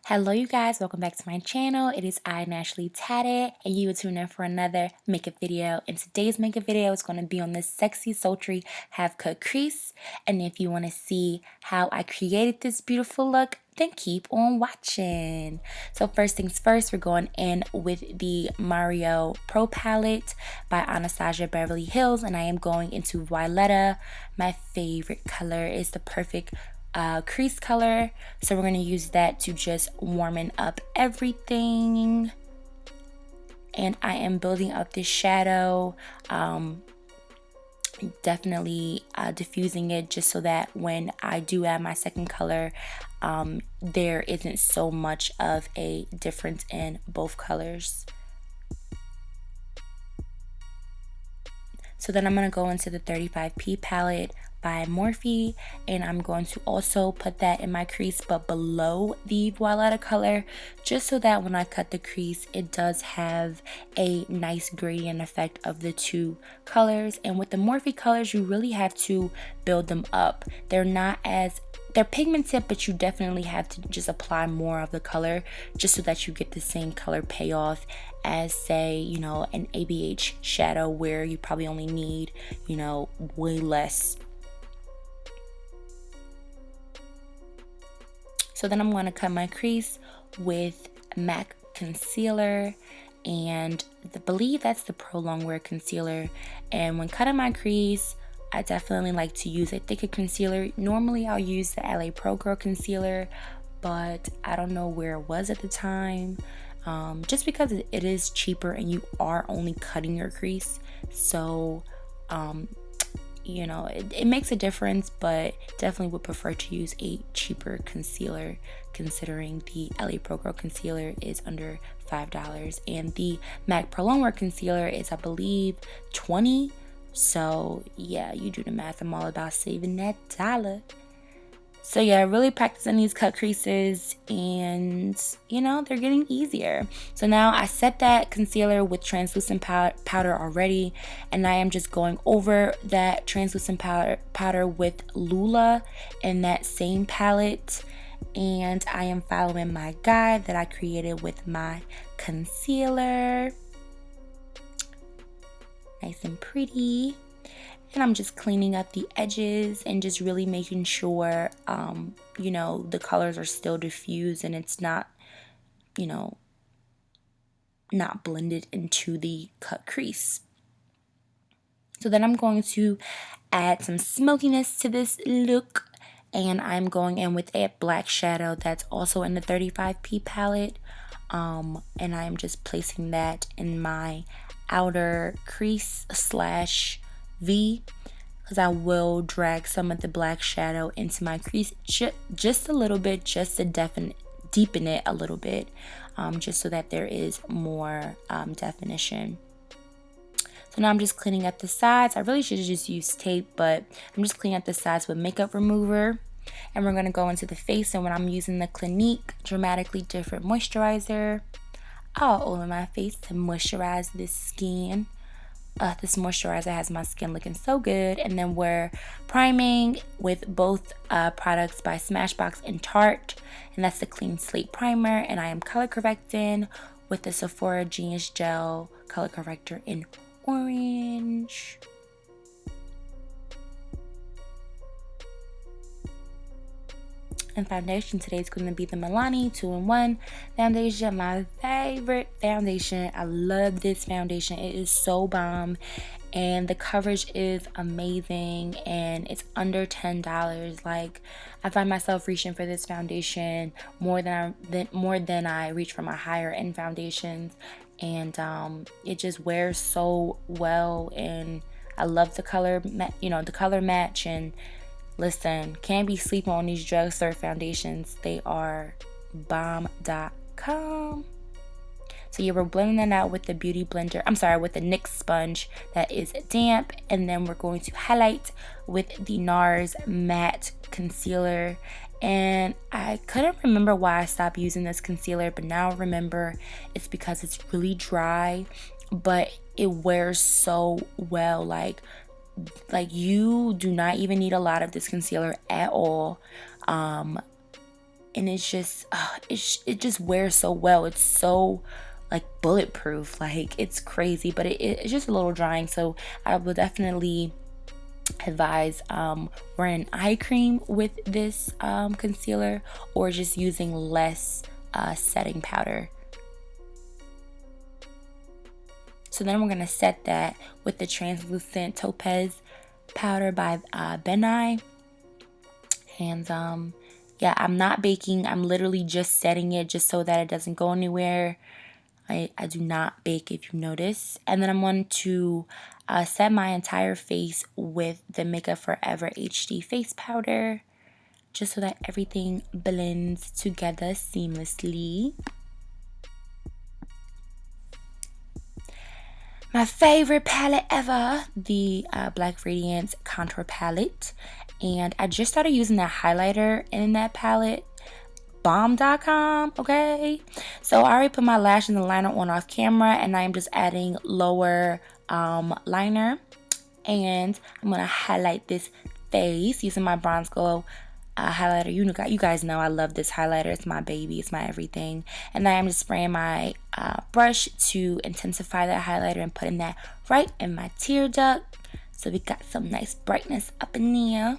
Hello you guys, welcome back to my channel. It is I, Naturally Tatted, and you are tuning in for another makeup video. And today's makeup video is going to be on this sexy sultry half cut crease. And if you want to see how I created this beautiful look, then keep on watching. So first things first, we're going in with the Mario Pro palette by Anastasia Beverly Hills, and I am going into Violetta. My favorite color is the perfect crease color, so we're going to use that to just warm up everything. And I am building up this shadow, definitely diffusing it just so that when I do add my second color, there isn't so much of a difference in both colors. So then I'm going to go into the 35P palette by Morphe, and I'm going to also put that in my crease but below the Violetta color, just so that when I cut the crease it does have a nice gradient effect of the two colors. And with the Morphe colors, you really have to build them up. They're pigmented, but you definitely have to just apply more of the color just so that you get the same color payoff as, say, you know, an ABH shadow where you probably only need, you know, way less. So then I'm going to cut my crease with MAC concealer, and I believe that's the Pro Longwear concealer. And when cutting my crease, I definitely like to use a thicker concealer. Normally I'll use the LA Pro Girl concealer, but I don't know where it was at the time. Just because it is cheaper and you are only cutting your crease, so you know, it makes a difference, but definitely would prefer to use a cheaper concealer, considering the LA Pro Girl concealer is under $5 and the MAC Pro Longwear concealer is, I believe, $20. So yeah, you do the math. I'm all about saving that dollar. So yeah, really practicing these cut creases, and you know, they're getting easier. So now I set that concealer with translucent powder already, and I am just going over that translucent powder with Lula in that same palette. And I am following my guide that I created with my concealer. Nice and pretty. And I'm just cleaning up the edges and just really making sure, you know, the colors are still diffused and it's not, you know, not blended into the cut crease. So then I'm going to add some smokiness to this look, and I'm going in with a black shadow that's also in the 35P palette. And I'm just placing that in my outer crease / V, because I will drag some of the black shadow into my crease just a little bit, just to deepen it a little bit, just so that there is more definition. So now I'm just cleaning up the sides. I really should have just used tape, but I'm just cleaning up the sides with makeup remover. And we're going to go into the face, and when I'm using the Clinique Dramatically Different Moisturizer all over my face to moisturize this skin. This moisturizer has my skin looking so good. And then we're priming with both products by Smashbox and Tarte, and that's the Clean Slate Primer. And I am color correcting with the Sephora Genius Gel color corrector in orange. And foundation today is going to be the Milani 2-in-1 foundation, my favorite foundation. I love this foundation. It is so bomb, and the coverage is amazing, and it's under $10. Like, I find myself reaching for this foundation more than I reach for my higher end foundations, and it just wears so well, and I love the color, you know, the color match. And listen, can't be sleeping on these drugstore foundations. They are bomb.com. So yeah, we're blending that out with the beauty blender. I'm sorry, with the NYX sponge that is damp. And then we're going to highlight with the NARS matte concealer. And I couldn't remember why I stopped using this concealer, but now I remember it's because it's really dry, but it wears so well. Like you do not even need a lot of this concealer at all. and it's just it just wears so well. It's so like bulletproof, like it's crazy, but it's just a little drying, so I will definitely advise wearing eye cream with this concealer, or just using less setting powder. So then we're gonna set that with the translucent topaz powder by Benai. And yeah, I'm not baking, I'm literally just setting it just so that it doesn't go anywhere. I do not bake, if you notice. And then I'm going to set my entire face with the Makeup Forever HD face powder, just so that everything blends together seamlessly. My favorite palette ever, the Black Radiance Contour Palette. And I just started using that highlighter in that palette. Bomb.com, okay? So I already put my lash and the liner on off camera, and I'm just adding lower liner. And I'm going to highlight this face using my Bronze Glow highlighter. You guys know I love this highlighter. It's my baby. It's my everything. And then I'm just spraying my brush to intensify that highlighter and putting that right in my tear duct. So we got some nice brightness up in there.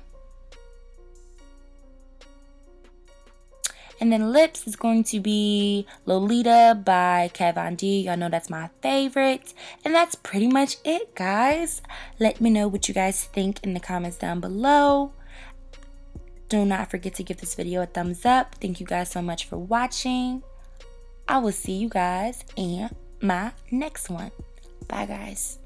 And then lips is going to be Lolita by Kat Von D. Y'all know that's my favorite. And that's pretty much it, guys. Let me know what you guys think in the comments down below. Do not forget to give this video a thumbs up. Thank you guys so much for watching. I will see you guys in my next one. Bye, guys.